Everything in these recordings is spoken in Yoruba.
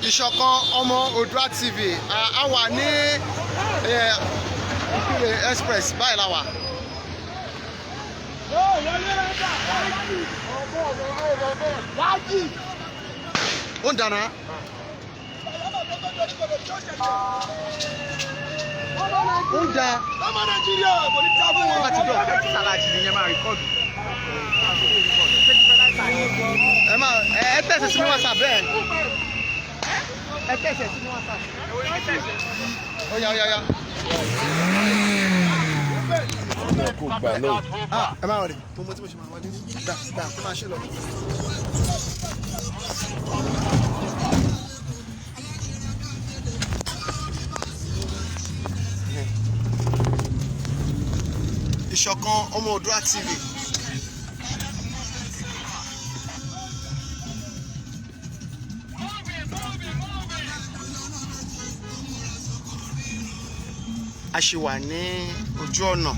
Ìṣọ̀kan ọmọ Oòduà TV a wà ní express báyìí la wà. Ó ń dáná. Ó ń da. Ọmọ Nàìjíríà kò ní tábù wọn. Láti dọ̀ sàlájì ni yẹn máa rìkọ́dù. Ẹ tẹ̀sẹ̀ sí mi WhatsApp bẹ́ẹ̀. Ẹ tẹ̀sẹ̀ sí mi WhatsApp. Ó yá. Ẹ máa wọlé. Mo tí mo ṣe máa wọlé. Dá kó máa ṣe lọ. Ìṣọ̀kan ọmọ Oòduà TV. A ṣì wà ní ojú ọ̀nà.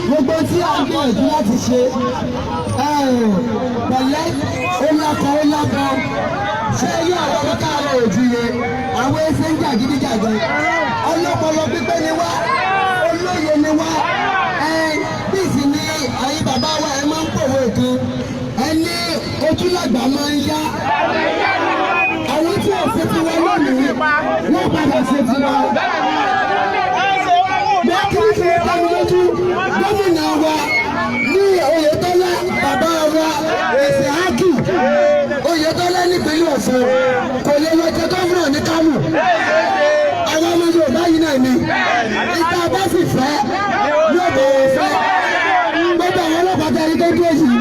Gbogbo tí a ń gbìyànjú láti ṣe pẹ̀lẹ́ ó lákọ̀ ṣé yí àwọn ọlọ́kà rẹ̀ òjìye àwọn ẹsẹ̀ ń jà gidijagan ọlọ́pọlọ pípẹ́ ni wá olóye ni wá bíìsì ni àyín bàbá wa ẹ máa ń pòwe kan ẹni ojúlàgbà máa ń yá àwọn tí ò ṣe tiwa lónìí wọ́n padà ṣe tiwa. Lọ́kìrìkì ìdánilójú gómìnà wa ní Oyètọ́lá bàbá wa èsì ákì Oyètọ́lá nípínlẹ̀ Ọ̀ṣun kò lè lọ jẹ gómìnà ní Kánò. Àwọn ọmọ Yorùbá yìí náà ni ìta bá sì fẹ́ yóò bọ̀wọ̀ fẹ́. Gbogbo àwọn ọlọ́pàá tẹ̀lé tó dúró yìí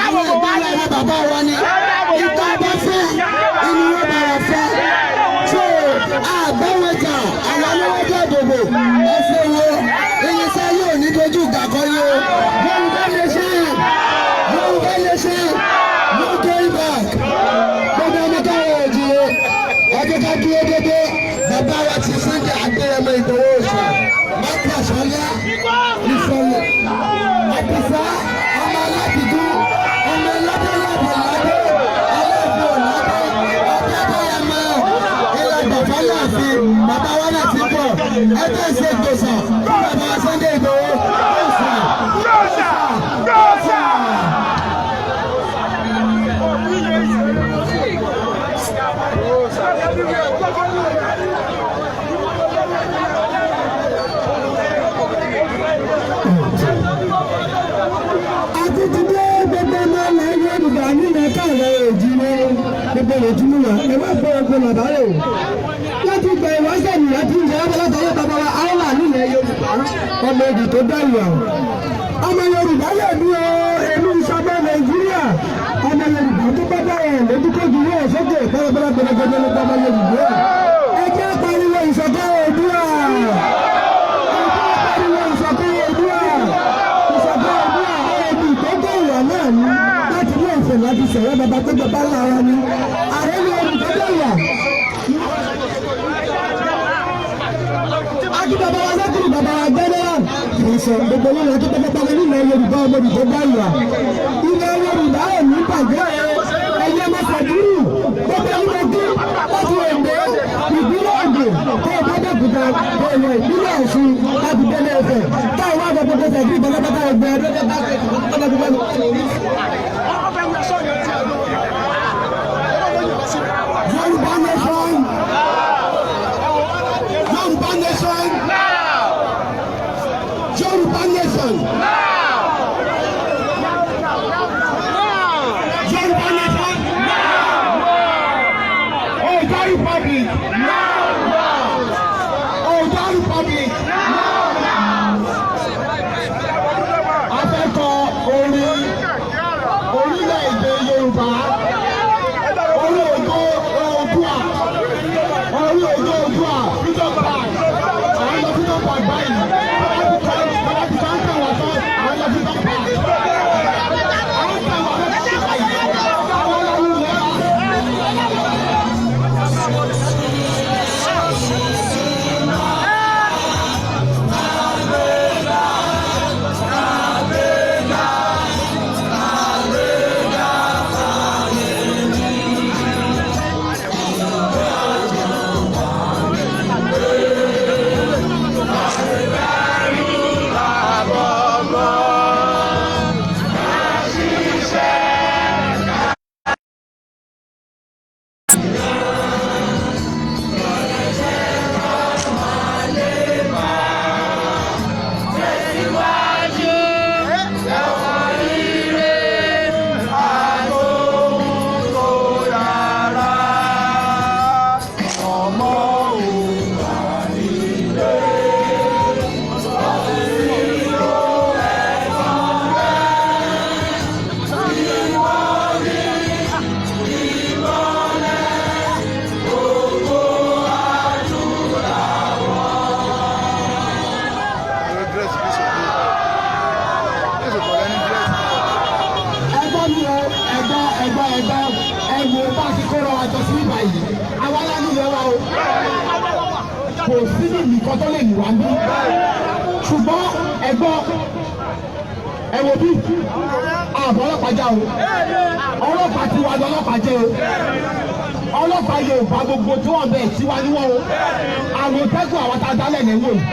àwọn ìgbàlá àwọn bàbá wa ni ìta bá fẹ́ inú wọn bọ̀wọ̀ fẹ́. So àgbẹ̀wọ̀jà àwọn ọlọ́wọ́jà dòbò ẹsẹ̀ wo irinṣẹ́ yóò ní dojú ìgbà kan yóò Yorùbá nation no going back. Gbogbo ọmọ káwọn òjìye ọjọ́ ká dúró dédé bàbá wa ti Sunday Adéyẹmọ Ìgbòho Òòṣà mákì àṣọlá ìfọlẹ̀ àpìsá ọmọ aládìgú ọmọ ẹlẹ́dẹ̀ẹ́lẹ́dẹ̀ aláàbò Adéyẹmọ ìlànà fọláàfin bàbá wa náà ti bọ̀ ẹgbẹ́ ìṣe gbèsè bàbá Sunday Ìgbòho Òòṣà. Gbogbo ìjùmọ̀ náà ẹ má gbọ́ ọgbọ́n bàbá rẹ̀ o. Láti gba ìwáṣẹ̀ nìyẹn tí ìyá ọlọ́tọ̀ọ́lọ́ bàbá wa áwà nílẹ̀ Yorùbá ọmọ èdè tó dáyà o. Ọmọ Yorùbá lè ní ìlú ìṣọmọ Nàìjíríà. Ọmọ Yorùbá tó bá dáyà lójúkọ́jú yóò sókè pẹ́lẹ́pẹ́lẹ́ gbẹdẹgbẹdẹ nípa ọmọ Yorùbá. Ẹ jẹ́ pariwo ìṣọ̀kan Oòduà. Ìṣọ̀kan Oòduà ẹ̀ẹ́dì tó gbẹ̀yà náà ní láti ní ọ̀fẹ́ láti sẹ̀rẹ̀ bàbá tó bàbá lára ni. Ààrẹ ni olùkọ́dọ̀yà. Akí bàbá wa sẹ́kùrù bàbá wa gbẹ́dẹ́ ìṣẹ̀ gbogbo wọn láti bàbá wa nílẹ̀ Yorùbá ọmọ ìdìbò báyà. Ilẹ̀ Yorùbá ẹ̀ ní bàjẹ́ ẹ̀yẹ mọ́sàdúrù gbogbo ẹ̀yìn mọ́tò láti ẹ̀gbẹ́ ìbílẹ̀ Ògùn tó ìbádọ́gùdà ẹ̀yẹ ìbílẹ̀ Ọ̀ṣun láti bẹ́lẹ̀ ẹ̀fẹ̀ táwọn àgbàgbọ́ Yorùbá nation. Yorùbá nation. Yorùbá nation. Yorùbá nation. Oòduà Republic. Oòduà Republic. Afẹ́kọ̀ orílẹ̀-èdè Yorùbá. Orí ògo Oòduà. Orí ògo Oòduà. Freedom Park. Àwọn lọ Freedom Park báyìí. Bàbá ti kọ́ ń tẹ̀ wọ́n tán. Àwọn lọ Freedom Park. Àwọn tẹ̀ wọ́n lọ sí àyè. Àwọn lọ wù lẹ́wà. Ẹ̀wò bá ti kóra àjọ sí ìgbà yìí, àwa lánàá yẹn wá o. Kò sí ní nìkan tó lè yìí wá ní. Ṣùgbọ́n ẹ̀gbọ́n ẹ̀wò bí àbọ̀ ọlọ́pàá já o. Ọlọ́pàá ti wá lọ ọlọ́pàá jẹ́ o. Ọlọ́pàá Yorùbá gbogbo tí wọ́n bẹ̀ tí wá níwọ̀n o. Àmọ̀tẹ́kùn àwọn tá a dá lẹ̀lẹ̀ wò yìí.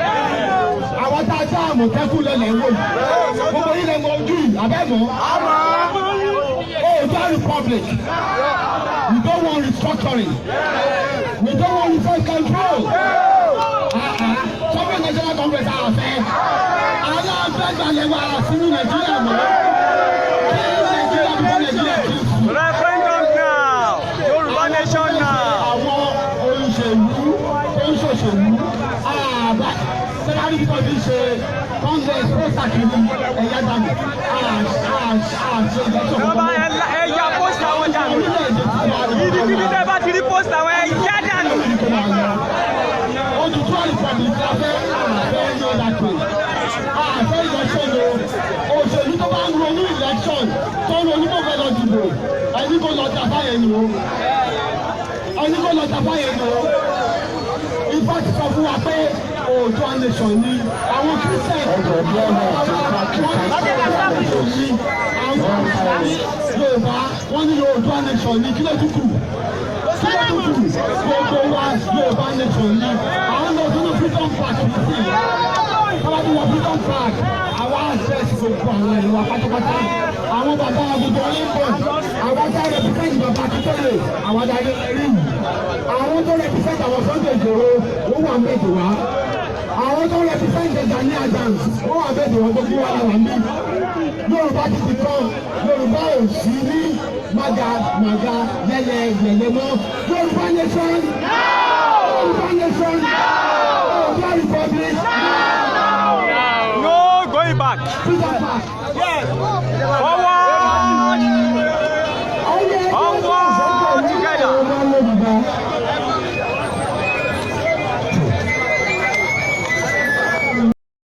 Àwọn tá a dá àmọ̀tẹ́kùn lẹ̀lẹ̀ wò yìí. Gbogbo yìí lè mọ ojú yìí, àbẹ́mọ̀. Oòduà Republic. We don't want restructuring. We don't want resource control. Sọ́kè National Congress àfẹ́. Aláàfẹ́ gbalẹ̀ wà sínú Nàìjíríà mọ́. Kí Nàìjíríà bí Nàìjíríà kì í sùn. Referendum now. Yorùbá nation now. Àwọn olùṣèlú tó ń ṣòṣèlú. Sẹ́lárí bí wọ́n ti ṣe Congress pósítà kìíní ẹ̀yà dànù. Àṣẹ ìdájọ́. Ìjọba ẹ̀yà pósítà wọn dànù. Ìdíkíbi tẹ́ bá ti rí pósítà wọn ẹ̀yà dànù. Oòduà Republic afẹ́ yọ dàpọ̀. Àfẹ́ ìlọsọ̀lọ̀ òṣèlú tó bá ń ronú election tó ń ronú kókè lọ dìbò ẹni kò lọ tàbá yẹn ni o. Ẹni kò lọ tàbá yẹn ni o. Ifá ti sọ fún wa pé Oòduà nation ni àwọn Christian Yorùbá wọ́n ní Oòduà nation ni kí ló tún kù gbogbo wa Yorùbá nation ni àwọn lọ sínú Freedom Park sí káwájú wọ Freedom Park àwa àṣẹ gbogbo àwọn ẹ̀rọ pátápátá àwọn bàbá gbogbo Olympic àwọn tá represent bàbá Akíntọ́lé àwọn adarí rí àwọn tó represent àwọn Sunday Igboho ó wà méjì wá àwọn tó represent Gani Adams ó wà méjì wá gbogbo wa wà mí Yorùbá ti ti tán Yorùbá ò sí ní màgà yẹlẹ mọ́ Yorùbá nation Yorùbá nation Oòduà Republic No going back. Freedom Park. Yes. Forward.